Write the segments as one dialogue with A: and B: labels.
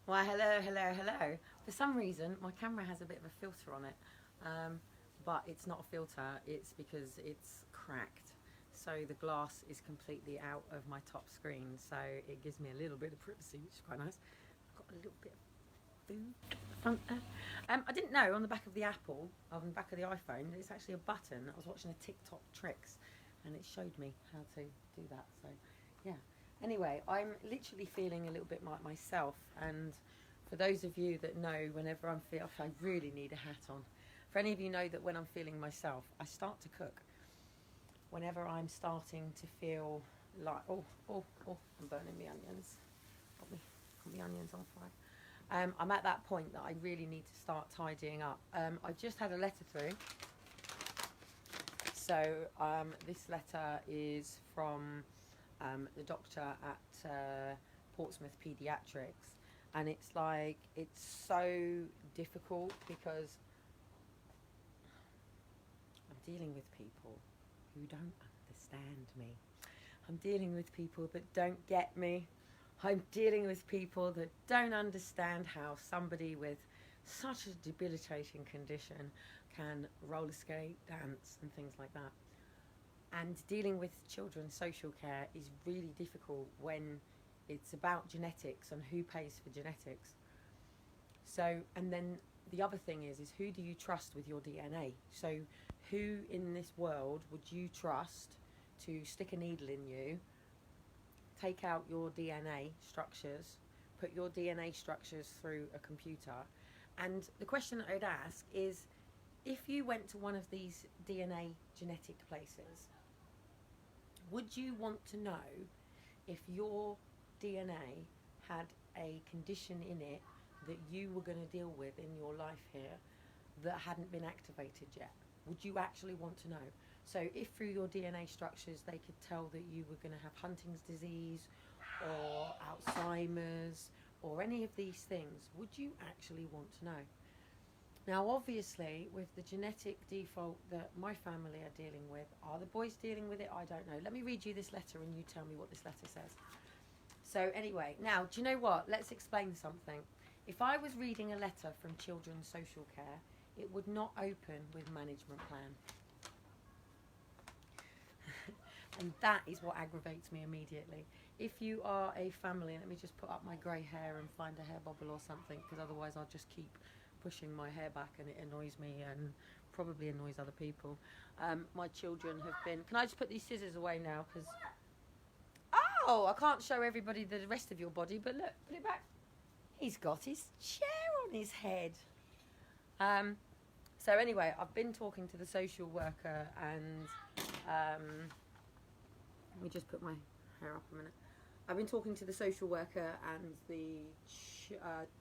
A: Well, hello. For some reason, my camera has a bit of a filter on it, but it's not a filter. It's because it's cracked, so the glass is completely out of my top screen. So it gives me a little bit of privacy, which is quite nice. I've got a little bit of food at the front there. I didn't know on the back of the Apple, on the back of the iPhone, it's actually a button. I was watching a TikTok tricks, and it showed me how to do that. So, yeah. Anyway, I'm literally feeling a little bit like myself, and for those of you that know, whenever I'm feeling, I really need a hat on. For any of you know that when I'm feeling myself, I start to cook. Whenever I'm starting to feel like, I'm burning the onions. Got the onions on fire. I'm at that point that I really need to start tidying up. I've just had a letter through. So this letter is from the doctor at Portsmouth Paediatrics, and it's like, it's so difficult because I'm dealing with people who don't understand me. I'm dealing with people that don't get me. I'm dealing with people that don't understand how somebody with such a debilitating condition can roller skate, dance and things like that. And dealing with children's social care is really difficult when it's about genetics and who pays for genetics. So, and then the other thing is who do you trust with your DNA? So who in this world would you trust to stick a needle in you, take out your DNA structures, put your DNA structures through a computer? And the question I'd ask is, if you went to one of these DNA genetic places, would you want to know if your DNA had a condition in it that you were going to deal with in your life here that hadn't been activated yet? Would you actually want to know? So if through your DNA structures they could tell that you were going to have Huntington's disease or Alzheimer's or any of these things, would you actually want to know? Now, obviously, with the genetic default that my family are dealing with, are the boys dealing with it? I don't know. Let me read you this letter and you tell me what this letter says. So anyway, now, do you know what? Let's explain something. If I was reading a letter from Children's Social Care, it would not open with management plan. And that is what aggravates me immediately. If you are a family, let me just put up my grey hair and find a hair bobble or something, because otherwise I'll just keep pushing my hair back and it annoys me and probably annoys other people. My children have been... Can I just put these scissors away now? Because... Oh, I can't show everybody the rest of your body, but look, put it back. He's got his chair on his head. So anyway, I've been talking to the social worker and... let me just put my hair up a minute. I've been talking to the social worker and the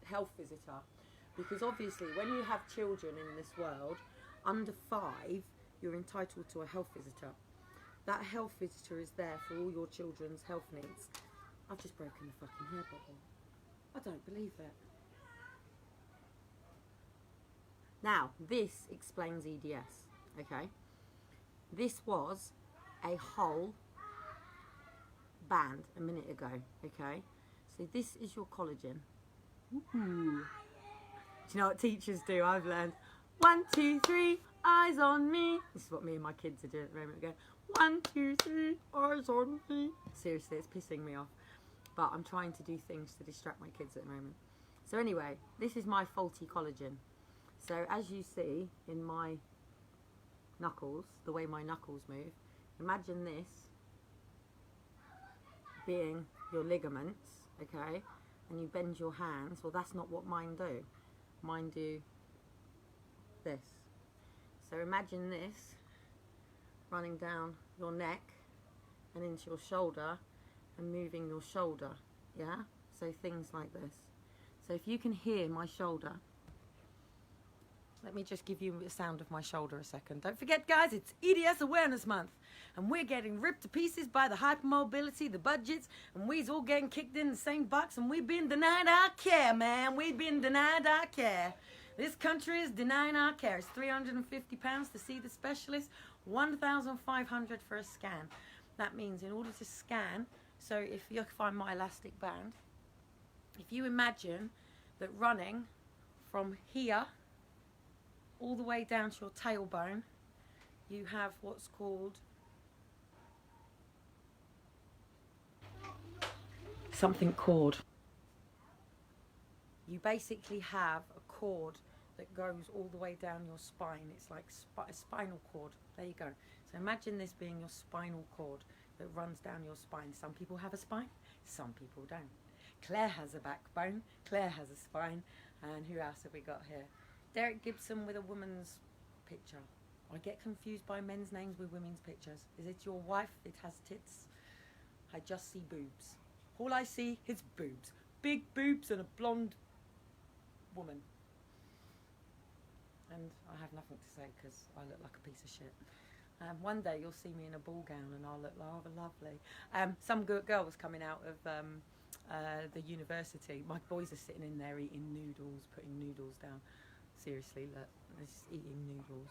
A: health visitor, because obviously when you have children in this world, under 5, you're entitled to a health visitor. That health visitor is there for all your children's health needs. I've just broken the fucking hair bubble. I don't believe it. Now, this explains EDS, okay? This was a whole band a minute ago, okay? So this is your collagen. Ooh. Do you know what teachers do? I've learned 1, 2, 3, eyes on me. This is what me and my kids are doing at the moment. Go 1, 2, 3, eyes on me. Seriously, it's pissing me off. But I'm trying to do things to distract my kids at the moment. So anyway, this is my faulty collagen. So as you see in my knuckles, the way my knuckles move, imagine this being your ligaments, okay? And you bend your hands. Well, that's not what mine do. Mine do this. So imagine this running down your neck and into your shoulder and moving your shoulder, yeah? So things like this. So if you can hear my shoulder, let me just give you the sound of my shoulder a second. Don't forget, guys, it's EDS Awareness Month, and we're getting ripped to pieces by the hypermobility, the budgets, and we's all getting kicked in the same box, and we've been denied our care, man. We've been denied our care. This country is denying our care. It's £350 to see the specialist, $1,500 for a scan. That means in order to scan, so if you find my elastic band, if you imagine that running from here all the way down to your tailbone, you have what's called something cord. You basically have a cord that goes all the way down your spine. It's like a spinal cord. There you go. So imagine this being your spinal cord that runs down your spine. Some people have a spine, some people don't. Claire has a backbone, Claire has a spine, and who else have we got here? Derek Gibson with a woman's picture. I get confused by men's names with women's pictures. Is it your wife? It has tits. I just see boobs. All I see is boobs. Big boobs and a blonde woman. And I have nothing to say because I look like a piece of shit. One day you'll see me in a ball gown and I'll look rather lovely. Some good girl was coming out of the university. My boys are sitting in there eating noodles, putting noodles down. Seriously, look, they're just eating noodles.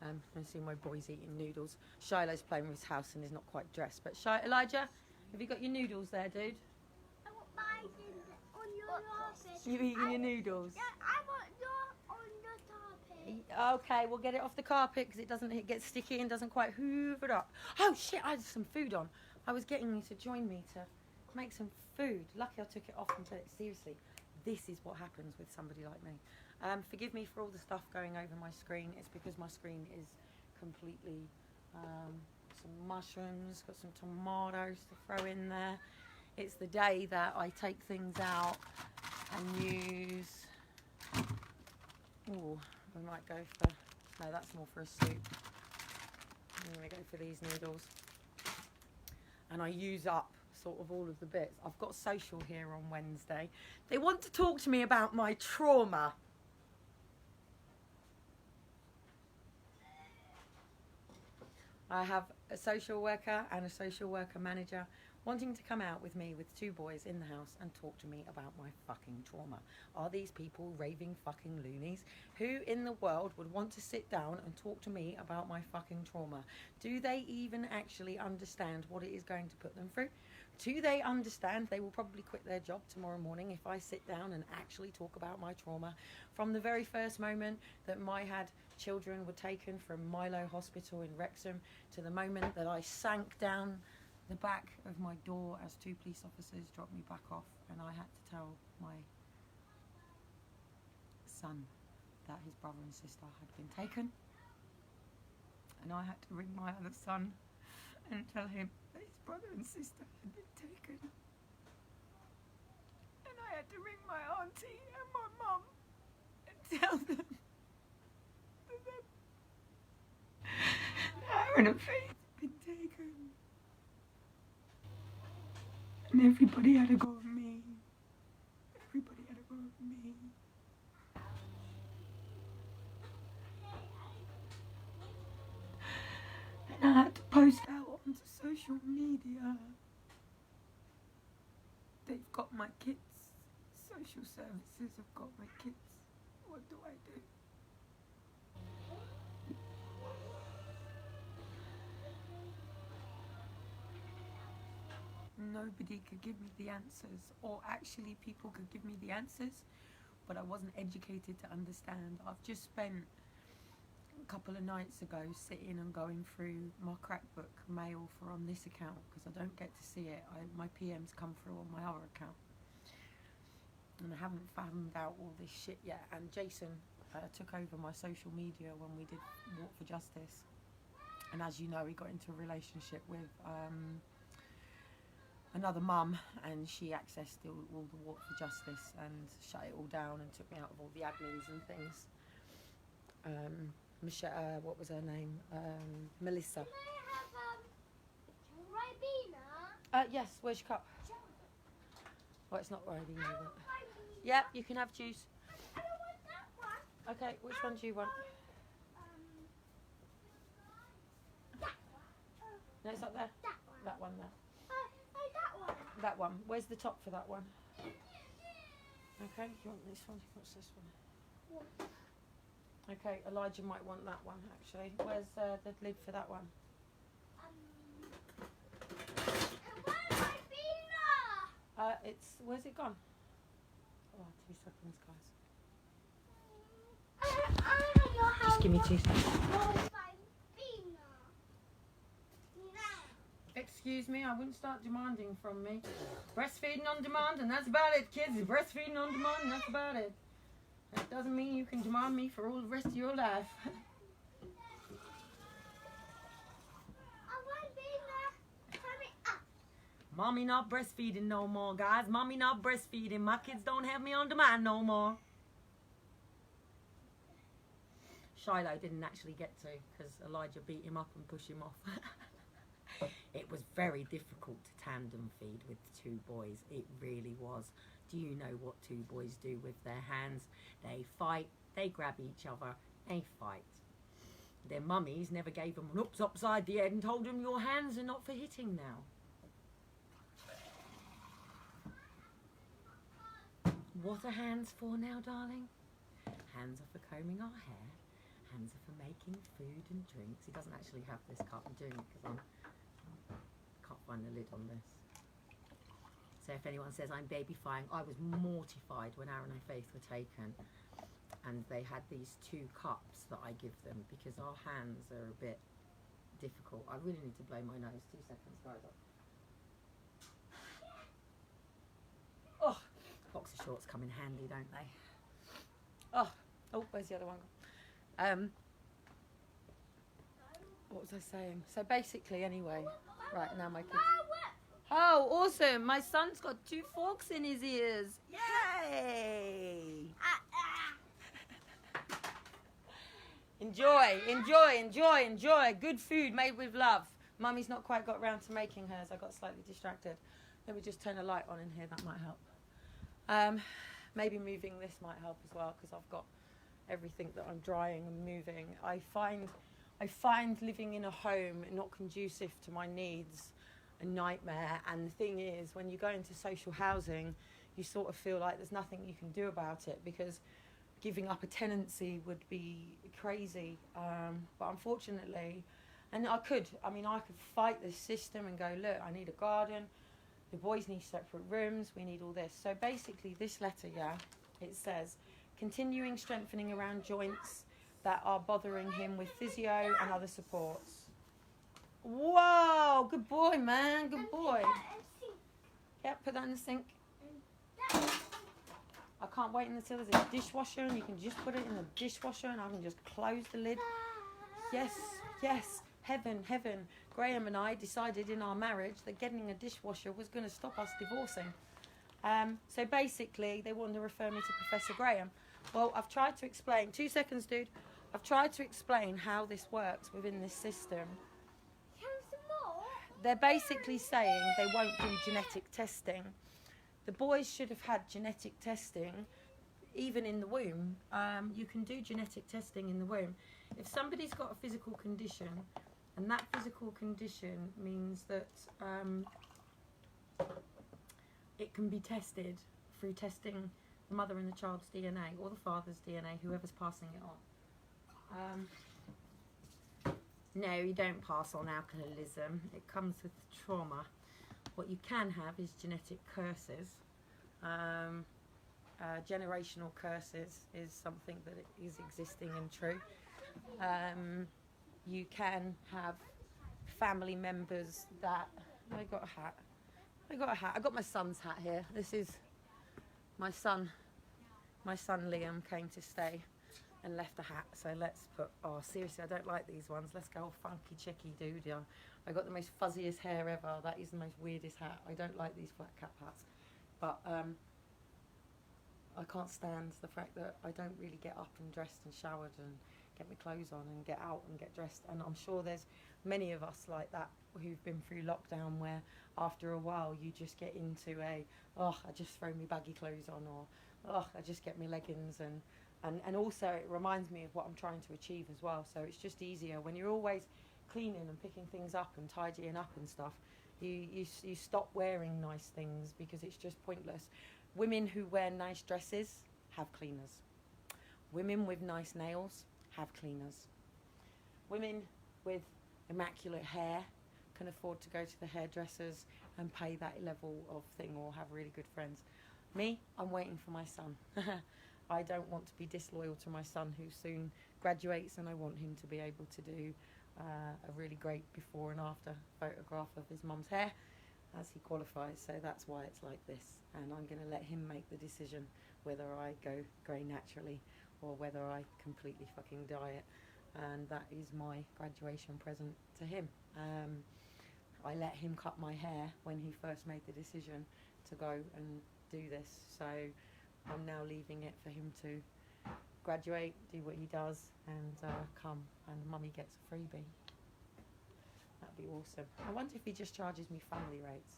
A: I see my boys eating noodles. Shiloh's playing with his house and is not quite dressed. But Elijah, have you got your noodles there, dude?
B: I want mine on your carpet.
A: You eating your noodles?
B: Yeah, I want your on the carpet.
A: Okay, we'll get it off the carpet because it gets sticky and doesn't quite hoover it up. Oh shit, I had some food on. I was getting you to join me to make some food. Lucky I took it off and put it. Seriously, this is what happens with somebody like me. Forgive me for all the stuff going over my screen. It's because my screen is completely some mushrooms, got some tomatoes to throw in there. It's the day that I take things out and use. Oh, we might go for. No, that's more for a soup. I'm going to go for these noodles. And I use up sort of all of the bits. I've got social here on Wednesday. They want to talk to me about my trauma. I have a social worker and a social worker manager wanting to come out with me with two boys in the house and talk to me about my fucking trauma. Are these people raving fucking loonies? Who in the world would want to sit down and talk to me about my fucking trauma? Do they even actually understand what it is going to put them through? Do they understand they will probably quit their job tomorrow morning if I sit down and actually talk about my trauma? From the very first moment that my children were taken from Milo Hospital in Wrexham to the moment that I sank down the back of my door as two police officers dropped me back off and I had to tell my son that his brother and sister had been taken, and I had to ring my other son and tell him that his brother and sister had been taken, and I had to ring my auntie and my mum and tell them that Aaron and Faith had been taken. And everybody had a go at me. Everybody had a go at me. And I had to post out onto social media. They've got my kids. Social services have got my kids. What do I do? Nobody could give me the answers, or actually people could give me the answers, but I wasn't educated to understand. I've just spent a couple of nights ago sitting and going through my crackbook mail for on this account because I don't get to see it. My PMs come through on my other account, and I haven't found out all this shit yet. And Jason took over my social media when we did Walk for Justice, and as you know, he got into a relationship with another mum, and she accessed all the Walk for Justice and shut it all down and took me out of all the admins and things. Michelle, what was her name? Melissa.
B: Can I have Ribena?
A: Yes, where's your cup? Well, it's not Ribena, but... Yep, you can have juice.
B: I don't want that one.
A: Okay, which one do you want?
B: That one.
A: No, it's up there.
B: That one.
A: That one there.
B: That one.
A: That one. Where's the top for that one? Okay, you want this one? What's this one? Okay, Elijah might want that one, actually. Where's the lid for that one?
B: Where's Ribena?
A: Where's it gone? Oh, 2 seconds, guys.
B: I don't know how.
A: Just give me 2 seconds. Excuse me, I wouldn't start demanding from me. Breastfeeding on demand, and that's about it, kids. Breastfeeding on demand, and that's about it. That doesn't mean you can demand me for all the rest of your life. Mommy not breastfeeding no more, guys. Mommy not breastfeeding. My kids don't have me on demand no more. Shiloh didn't actually get to because Elijah beat him up and pushed him off. It was very difficult to tandem feed with 2 boys. It really was. Do you know what 2 boys do with their hands? They fight, they grab each other, they fight. Their mummies never gave them an oops upside the head and told them your hands are not for hitting now. What are hands for now, darling? Hands are for combing our hair. Hands are for making food and drinks. He doesn't actually have this cup. I'm doing it because I can't find the lid on this. So if anyone says I'm babyfying, I was mortified when Aaron and Faith were taken and they had these 2 cups that I give them because our hands are a bit difficult. I really need to blow my nose. 2 seconds, guys. Oh, boxer shorts come in handy, don't they? Oh, where's the other one? What was I saying? So basically, anyway, right now my kids. Oh, awesome! My son's got 2 forks in his ears. Yay! Enjoy, enjoy, enjoy, enjoy. Good food made with love. Mummy's not quite got round to making hers. I got slightly distracted. Let me just turn a light on in here. That might help. Maybe moving this might help as well because I've got everything that I'm drying and moving. I find living in a home not conducive to my needs a nightmare. And the thing is, when you go into social housing, you sort of feel like there's nothing you can do about it because giving up a tenancy would be crazy. But unfortunately, and I could fight this system and go, look, I need a garden. The boys need separate rooms. We need all this. So basically this letter, it says, continuing strengthening around joints that are bothering him with physio and other supports. Whoa, good boy, man, good boy. Yep, put that in the sink. I can't wait until there's a dishwasher and you can just put it in the dishwasher and I can just close the lid. Yes, yes, heaven, heaven. Graham and I decided in our marriage that getting a dishwasher was going to stop us divorcing. So basically, they wanted to refer me to Professor Graham. Well, I've tried to explain. 2 seconds, dude. I've tried to explain how this works within this system. They're basically saying they won't do genetic testing. The boys should have had genetic testing even in the womb. You can do genetic testing in the womb. If somebody's got a physical condition, and that physical condition means that it can be tested through testing the mother and the child's DNA or the father's DNA, whoever's passing it on. No, you don't pass on alcoholism. It comes with trauma. What you can have is genetic curses. Generational curses is something that is existing and true. You can have family members that... I got a hat. I got my son's hat here. This is my son. My son Liam came to stay and left a hat. So let's put... Oh, seriously, I don't like these ones. Let's go all funky chicky dude. Yeah. I got the most fuzziest hair ever. That is the most weirdest hat. I don't like these flat cap hats. But I can't stand the fact that I don't really get up and dressed and showered and get my clothes on and get out and get dressed. And I'm sure there's many of us like that who've been through lockdown where after a while you just get into I just throw my baggy clothes on, or I just get my leggings, and also it reminds me of what I'm trying to achieve as well. So it's just easier when you're always cleaning and picking things up and tidying up and stuff. You stop wearing nice things because it's just pointless. Women who wear nice dresses have cleaners. Women with nice nails have cleaners. Women with immaculate hair can afford to go to the hairdressers and pay that level of thing, or have really good friends. Me, I'm waiting for my son. I don't want to be disloyal to my son who soon graduates, and I want him to be able to do a really great before and after photograph of his mum's hair as he qualifies. So that's why it's like this, and I'm going to let him make the decision whether I go grey naturally or whether I completely fucking dye it. And that is my graduation present to him. I let him cut my hair when he first made the decision to go and do this, so I'm now leaving it for him to graduate, do what he does, and come, and mummy gets a freebie. That'd be awesome. I wonder if he just charges me family rates.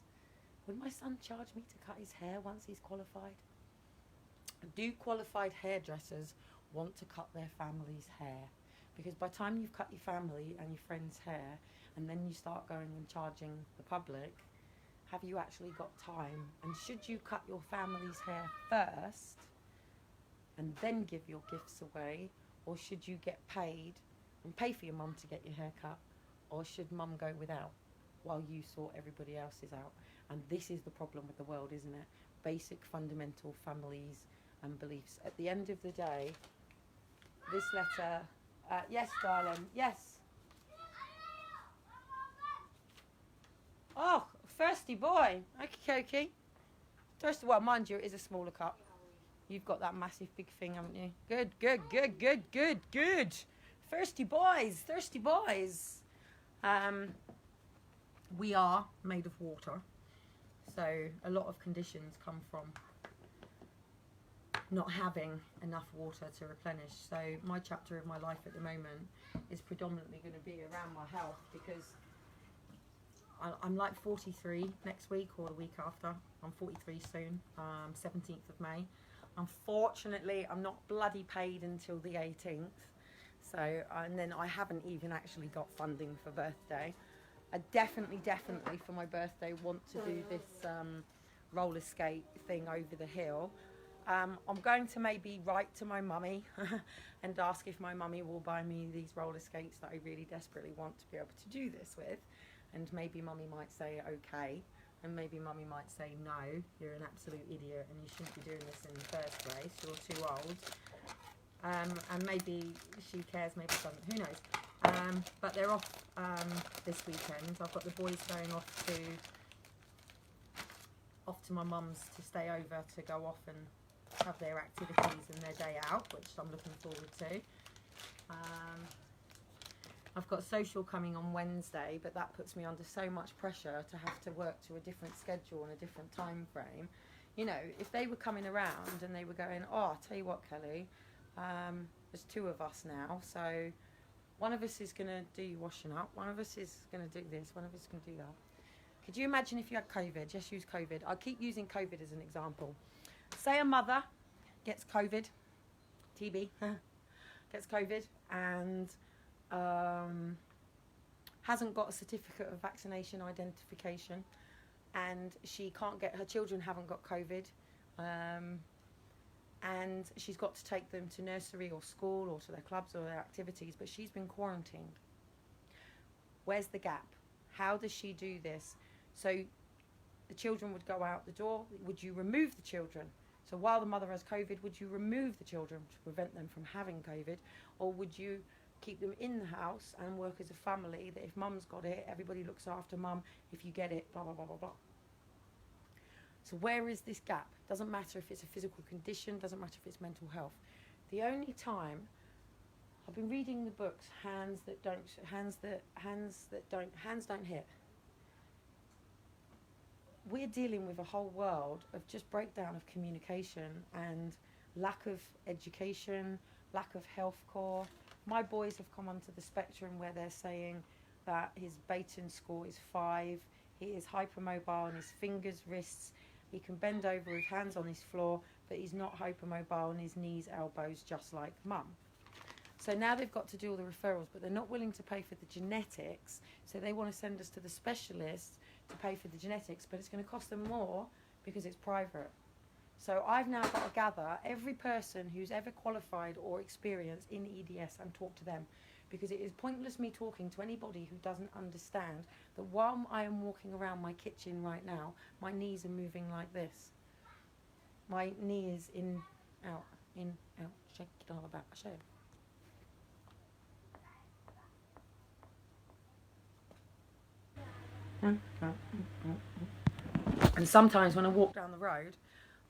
A: Would my son charge me to cut his hair once he's qualified? Do qualified hairdressers want to cut their family's hair? Because by the time you've cut your family and your friend's hair, and then you start going and charging the public, have you actually got time? And should you cut your family's hair first and then give your gifts away, or should you get paid and pay for your mum to get your hair cut, or should mum go without while you sort everybody else's out? And this is the problem with the world, isn't it? Basic fundamental families and beliefs. At the end of the day, this letter, yes darling, yes. Oh, thirsty boy. Okay. Thirsty, well, mind you, it is a smaller cup. You've got that massive big thing, haven't you? Good. Thirsty boys. We are made of water. So a lot of conditions come from not having enough water to replenish. So my chapter of my life at the moment is predominantly going to be around my health, because I'm like 43 next week or the week after. I'm 43 soon, 17th of May. Unfortunately, I'm not bloody paid until the 18th. So, and then I haven't even actually got funding for birthday. I definitely for my birthday want to do this roller skate thing over the hill. I'm going to maybe write to my mummy and ask if my mummy will buy me these roller skates that I really desperately want to be able to do this with. And maybe mummy might say okay, and maybe mummy might say no, you're an absolute idiot and you shouldn't be doing this in the first place, you're too old. And maybe she cares, maybe she doesn't, who knows. But they're off this weekend. I've got the boys going off to my mum's to stay over to go off and have their activities and their day out, which I'm looking forward to. I've got social coming on Wednesday, but that puts me under so much pressure to have to work to a different schedule and a different time frame. You know, if they were coming around and they were going, oh, I'll tell you what, Kelly, there's two of us now, so one of us is going to do your washing up, one of us is going to do this, one of us is going to do that. Could you imagine if you had COVID? Just use COVID. I keep using COVID as an example. Say a mother gets COVID, TB, gets COVID, and hasn't got a certificate of vaccination identification, and she can't get, her children haven't got COVID, and she's got to take them to nursery or school or to their clubs or their activities, but she's been quarantined. Where's the gap? How does she do this? So the children would go out the door. Would you remove the children? So while the mother has COVID, would you remove the children to prevent them from having COVID? Or would you keep them in the house and work as a family, that if mum's got it, everybody looks after mum, if you get it, blah, blah, blah, blah, blah. So where is this gap? Doesn't matter if it's a physical condition, doesn't matter if it's mental health. The only time, I've been reading the books, Hands Don't Hit. We're dealing with a whole world of just breakdown of communication and lack of education, lack of health core. My boys have come onto the spectrum where they're saying that his Baton score is 5, he is hypermobile in his fingers, wrists, he can bend over with hands on his floor, but he's not hypermobile in his knees, elbows, just like mum. So now they've got to do all the referrals, but they're not willing to pay for the genetics, so they want to send us to the specialists to pay for the genetics, but it's going to cost them more because it's private. So I've now got to gather every person who's ever qualified or experienced in EDS and talk to them, because it is pointless me talking to anybody who doesn't understand that while I am walking around my kitchen right now, my knees are moving like this. My knee is in, out, shake it all about. I'll show you. And sometimes when I walk down the road,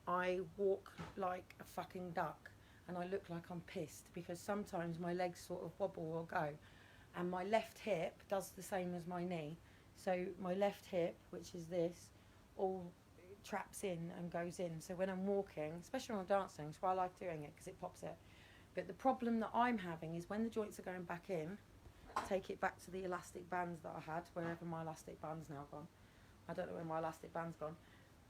A: I walk like a fucking duck, and I look like I'm pissed because sometimes my legs sort of wobble or go, and my left hip does the same as my knee. So my left hip, which is this, all traps in and goes in. So when I'm walking, especially when I'm dancing, that's why I like doing it, because it pops it. But the problem that I'm having is when the joints are going back in, take it back to the elastic bands that I had, wherever my elastic band's now gone. I don't know where my elastic band's gone.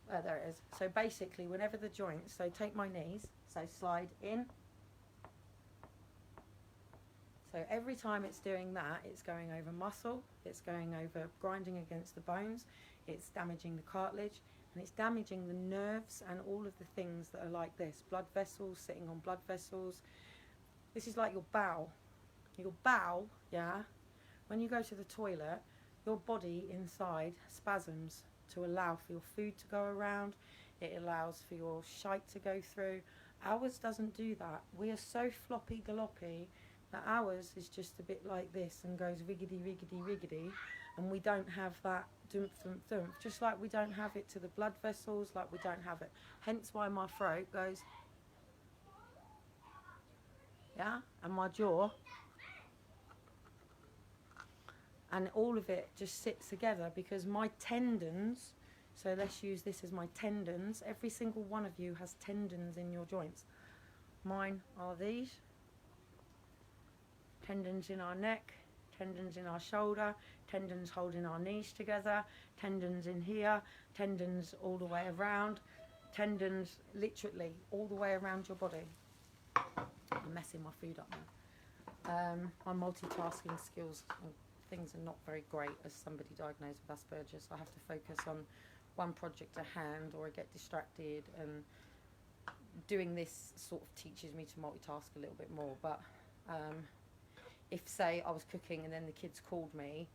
A: There it is. So basically, whenever the joints, so take my knees, so slide in. So every time it's doing that, it's going over muscle, it's going over grinding against the bones, it's damaging the cartilage, and it's damaging the nerves and all of the things that are like this. Blood vessels, sitting on blood vessels. This is like your bowel. Your bowel, yeah, when you go to the toilet, your body inside spasms to allow for your food to go around. It allows for your shite to go through. Ours doesn't do that. We are so floppy galoppy that ours is just a bit like this and goes riggedy, riggedy, riggedy. And we don't have that doomph, doomph, doomph. Just like we don't have it to the blood vessels, like we don't have it. Hence why my throat goes, yeah, and my jaw. And all of it just sits together because my tendons, so let's use this as my tendons. Every single one of you has tendons in your joints. Mine are these. Tendons in our neck, tendons in our shoulder, tendons holding our knees together, tendons in here, tendons all the way around, tendons literally all the way around your body. I'm messing my food up now. My multitasking skills and things are not very great as somebody diagnosed with Asperger's. I have to focus on one project at hand or I get distracted, and doing this sort of teaches me to multitask a little bit more. But if, say, I was cooking and then the kids called me,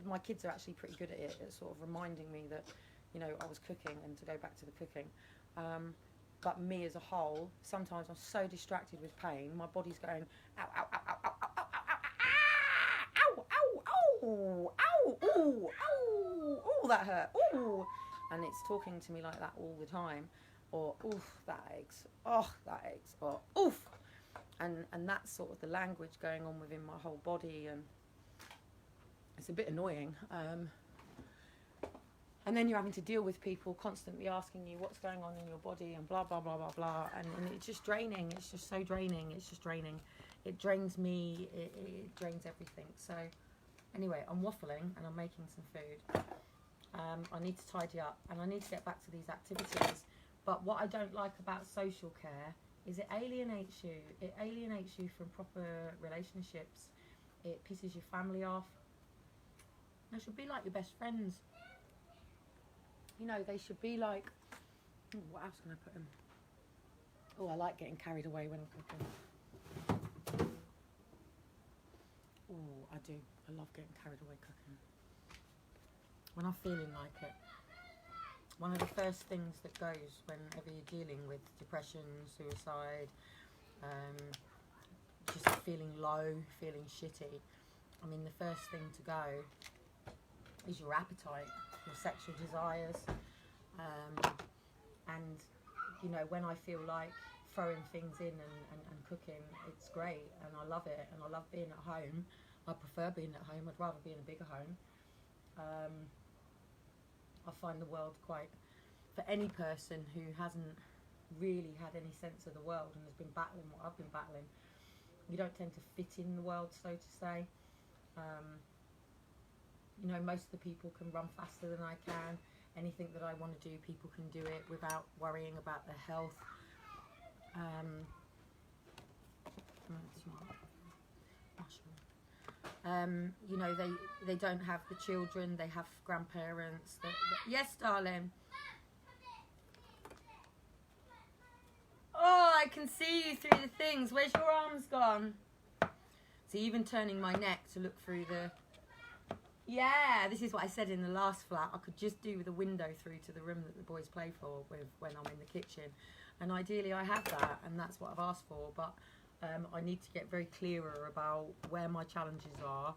A: my kids are actually pretty good at it, at sort of reminding me that, you know, I was cooking and to go back to the cooking. But me as a whole, sometimes I'm so distracted with pain, my body's going, ow, ow, ow, ow, ow, ow, ow, ow, ow, ow, ow, ow, ow, ow, that hurt, ooh. And it's talking to me like that all the time. Or, oof, that aches, oh, that aches, or, oof. And that's sort of the language going on within my whole body, and it's a bit annoying. And then you're having to deal with people constantly asking you what's going on in your body and blah, blah, blah, blah, blah. And it's just draining. It's just so draining. It's just draining. It drains me. It drains everything. So anyway, I'm waffling and I'm making some food. I need to tidy up and I need to get back to these activities. But what I don't like about social care is it alienates you. It alienates you from proper relationships. It pisses your family off. They should be like your best friends. You know, they should be like, ooh, what else can I put in? Oh, I like getting carried away when I'm cooking. Oh, I do. I love getting carried away cooking. When I'm feeling like it. One of the first things that goes whenever you're dealing with depression, suicide, just feeling low, feeling shitty, I mean, the first thing to go is your appetite, your sexual desires. And, you know, when I feel like throwing things in and cooking, it's great and I love it and I love being at home. I prefer being at home. I'd rather be in a bigger home. I find the world quite, for any person who hasn't really had any sense of the world and has been battling what I've been battling, you don't tend to fit in the world, so to say. You know, most of the people can run faster than I can. Anything that I want to do, people can do it without worrying about their health. You know, they don't have the children, they have grandparents. Yes, darling. Oh, I can see you through the things. Where's your arms gone? So even turning my neck to look through the... Yeah, this is what I said in the last flat. I could just do with a window through to the room that the boys play for with when I'm in the kitchen. And ideally I have that, and that's what I've asked for. But I need to get very clearer about where my challenges are,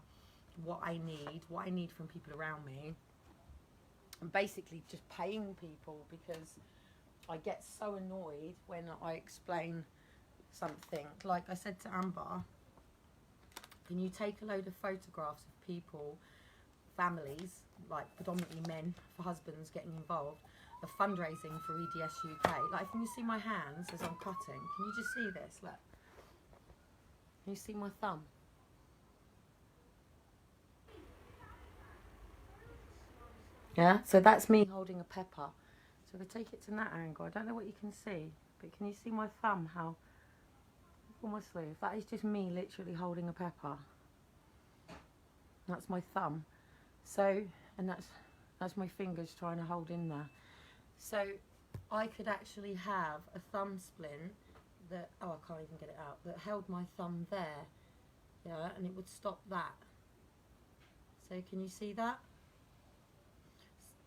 A: what I need from people around me. And basically just paying people, because I get so annoyed when I explain something. Like I said to Amber, can you take a load of photographs of people, families, like predominantly men, for husbands getting involved, of fundraising for EDS UK. Like, can you see my hands as I'm cutting? Can you just see this? Look. Can you see my thumb? Yeah, so that's me holding a pepper. So if I take it to that angle, I don't know what you can see, but can you see my thumb, how almost smooth? That is just me literally holding a pepper. That's my thumb. So, and that's my fingers trying to hold in there. So I could actually have a thumb splint that, oh, I can't even get it out, that held my thumb there, yeah, and it would stop that. So can you see that?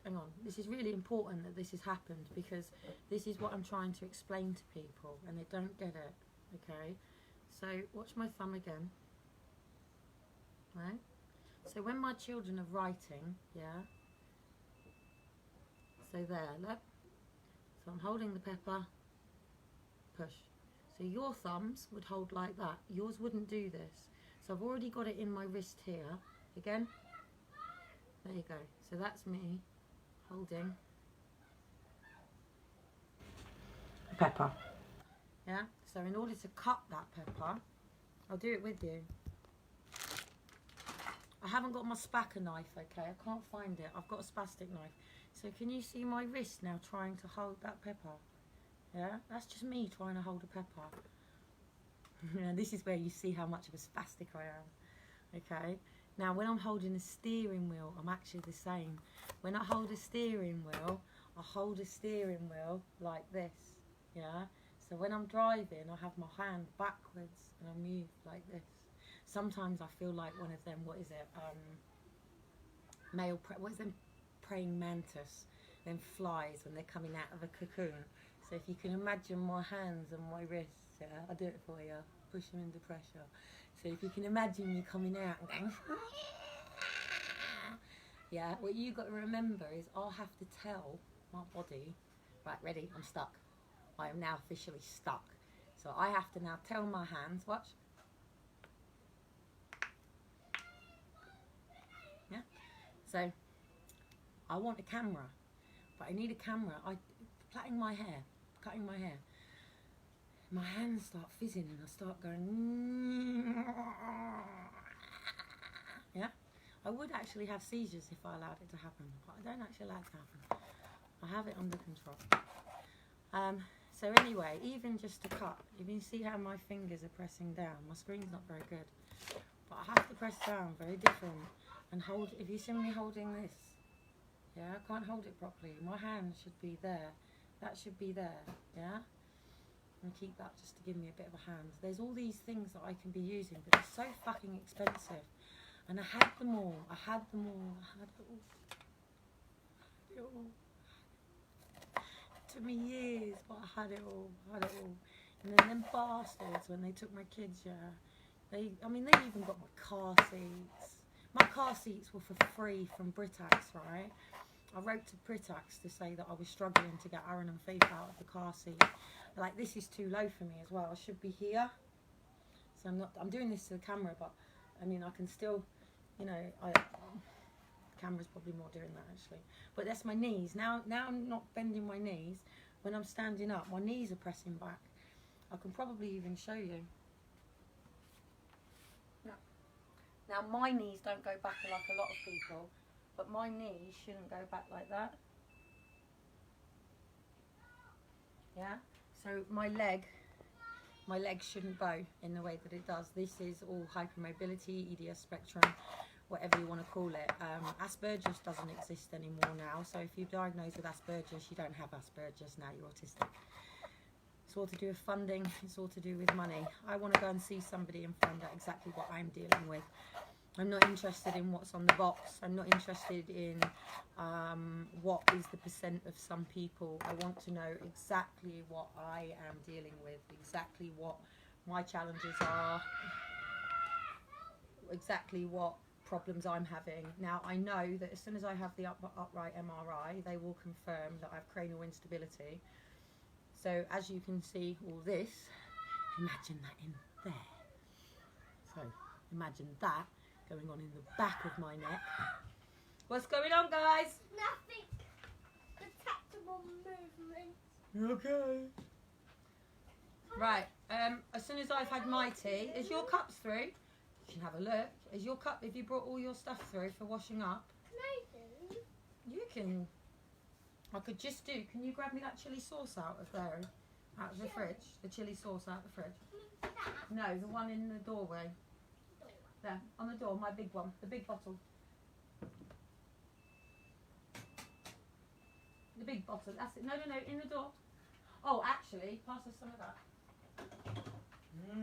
A: Hang on, this is really important that this has happened, because this is what I'm trying to explain to people and they don't get it, okay? So watch my thumb again, right? So when my children are writing, yeah, so there, look. So I'm holding the pepper, push. So your thumbs would hold like that. Yours wouldn't do this. So I've already got it in my wrist here. Again. There you go. So that's me holding the pepper. Yeah? So in order to cut that pepper, I'll do it with you. I haven't got my spacker knife, okay? I can't find it. I've got a spastic knife. So can you see my wrist now trying to hold that pepper? Yeah? That's just me trying to hold a pepper. And this is where you see how much of a spastic I am. Okay? Now when I'm holding a steering wheel, I'm actually the same. When I hold a steering wheel, I hold a steering wheel like this. Yeah? So when I'm driving, I have my hand backwards and I move like this. Sometimes I feel like one of them, what is it? What is them? Praying mantis, them flies when they're coming out of a cocoon. So if you can imagine my hands and my wrists, yeah, I'll do it for you, push them into pressure. So if you can imagine me coming out and going, yeah, what you got to remember is I'll have to tell my body, right, ready, I'm stuck. I am now officially stuck. So I have to now tell my hands, watch. Yeah, so I want a camera, but I need a camera. Plaiting my hair, cutting my hair. My hands start fizzing and I start going, yeah? I would actually have seizures if I allowed it to happen, but I don't actually allow it to happen. I have it under control. So anyway, even just to cut, you can see how my fingers are pressing down. My screen's not very good, but I have to press down, very different. And hold, if you see me holding this, yeah, I can't hold it properly. My hand should be there. That should be there, yeah? And keep that just to give me a bit of a hand. There's all these things that I can be using, but it's so fucking expensive. And I had them all. I had them all. I had it all. I had it all. It took me years, but I had it all. I had it all. And then them bastards, when they took my kids, yeah, they even got my car seats. My car seats were for free from Britax, right? I wrote to Britax to say that I was struggling to get Aaron and Faith out of the car seat. Like, this is too low for me as well. I should be here. So I'm doing this to the camera, but I mean, I can still, you know, camera's probably more doing that actually. But that's my knees. Now I'm not bending my knees. When I'm standing up, my knees are pressing back. I can probably even show you. Now my knees don't go back like a lot of people, but my knees shouldn't go back like that. Yeah? So my leg shouldn't bow in the way that it does. This is all hypermobility, EDS spectrum, whatever you want to call it. Asperger's doesn't exist anymore now, so if you're diagnosed with Asperger's, you don't have Asperger's now, you're autistic. It's all to do with funding, it's all to do with money. I want to go and see somebody and find out exactly what I'm dealing with. I'm not interested in what's on the box. I'm not interested in what is the percent of some people. I want to know exactly what I am dealing with, exactly what my challenges are, exactly what problems I'm having. Now, I know that as soon as I have the upright MRI, they will confirm that I have cranial instability. So as you can see, all this, imagine that in there. So imagine that going on in the back of my neck. What's going on, guys?
B: Nothing. Detectable movement.
A: Okay. Right. As soon as I've had my tea, is your cups through? You can have a look. Is your cup? Have you brought all your stuff through for washing up?
B: Maybe.
A: You can. I could just do. Can you grab me that chili sauce out of there, out of the fridge? The chili sauce out of the fridge. No, the one in the doorway. There, on the door, my big one, the big bottle. The big bottle, that's it. No, no, no, in the door. Oh, actually, pass us some of that. Some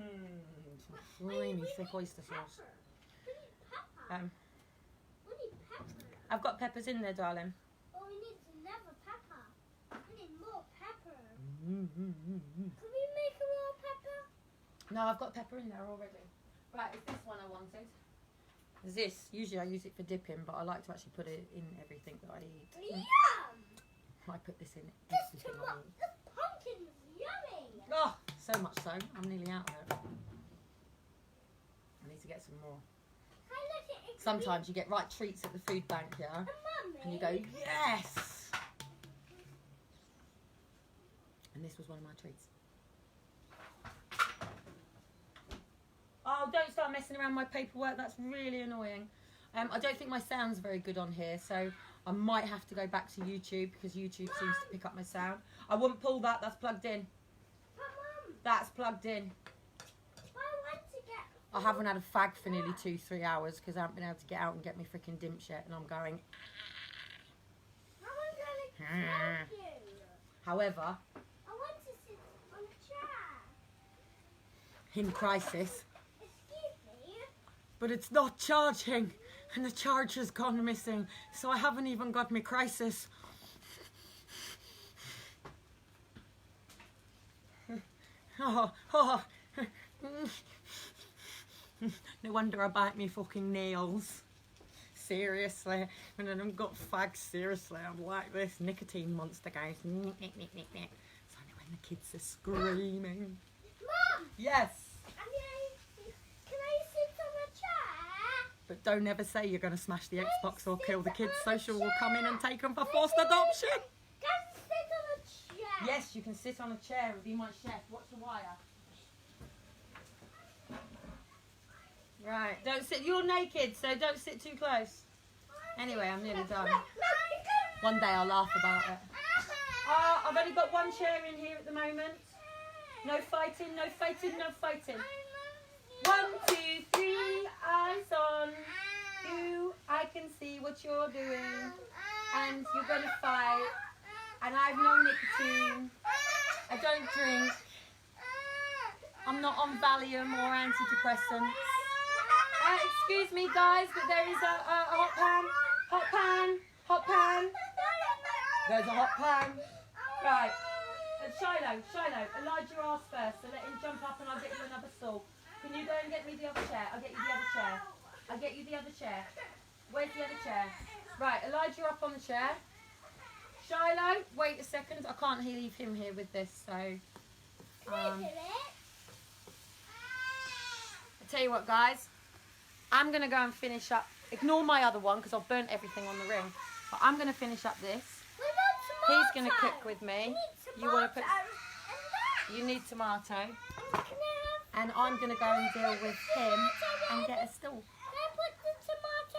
A: creamy thick oyster sauce.
B: We need pepper. We need pepper.
A: I've got peppers in there, darling.
B: Oh, we need another pepper. We need more pepper. Can we make more pepper?
A: No, I've got pepper in there already. Right, it's this one I wanted. This, usually I use it for dipping, but I like to actually put it in everything that I eat.
B: Yum!
A: I put this in
B: This
A: everything I eat.
B: pumpkin's yummy.
A: Oh, so much so, I'm nearly out of it. I need to get some more.
B: Hey, look at it.
A: Sometimes you get right treats at the food bank, yeah?
B: Mummy.
A: And you go, yes! And this was one of my treats. Oh, don't start messing around my paperwork. That's really annoying. I don't think my sound's very good on here, so I might have to go back to YouTube because YouTube seems to pick up my sound. I wouldn't pull that. That's plugged in.
B: But Mum,
A: That's plugged in.
B: I want to get...
A: I haven't had a fag for nearly 2-3 hours because I haven't been able to get out and get my freaking dimps yet, and I'm going.
B: How am I going to help you?
A: However,
B: I want to sit on a chair.
A: in crisis,
B: Excuse me.
A: but it's not charging, and the charger's gone missing, so I haven't even got my crisis. Oh. No wonder I bite me fucking nails. Seriously, when I've got fags, seriously, I'm like this nicotine monster goes. So when the kids are screaming.
B: Mum,
A: Yes,
B: can I sit on a chair?
A: but don't ever say you're going to smash the Xbox or kill the kids. Social will come in and take them for forced adoption.
B: Can I sit on a chair?
A: Yes, you can sit on a chair and be my chef. Watch the wire. Right, don't sit. You're naked, so don't sit too close. Anyway, I'm nearly done. One day I'll laugh about it. Oh, I've only got one chair in here at the moment. No fighting, no fighting, no fighting. 1, 2, 3, eyes on you. I can see what you're doing. And you're going to fight. And I've no nicotine. I don't drink. I'm not on Valium or antidepressants. Excuse me, guys, but there is a hot pan. Hot pan. Hot pan. There's a hot pan. Right. Shiloh, Elijah asked first, so let him jump up and I'll get you another stool. Can you go and get me the other chair? I'll get you the other chair. I'll get you the other chair. Where's the other chair? Right, Elijah up on the chair. Shiloh, wait a second. I can't leave him here with this, so... I tell you what, guys. I'm going to go and finish up. Ignore my other one because I've burnt everything on the ring. But I'm going to finish up this. He's going to cook with me. You want to put... You need tomato. And I'm going to go and deal with him and get a stool.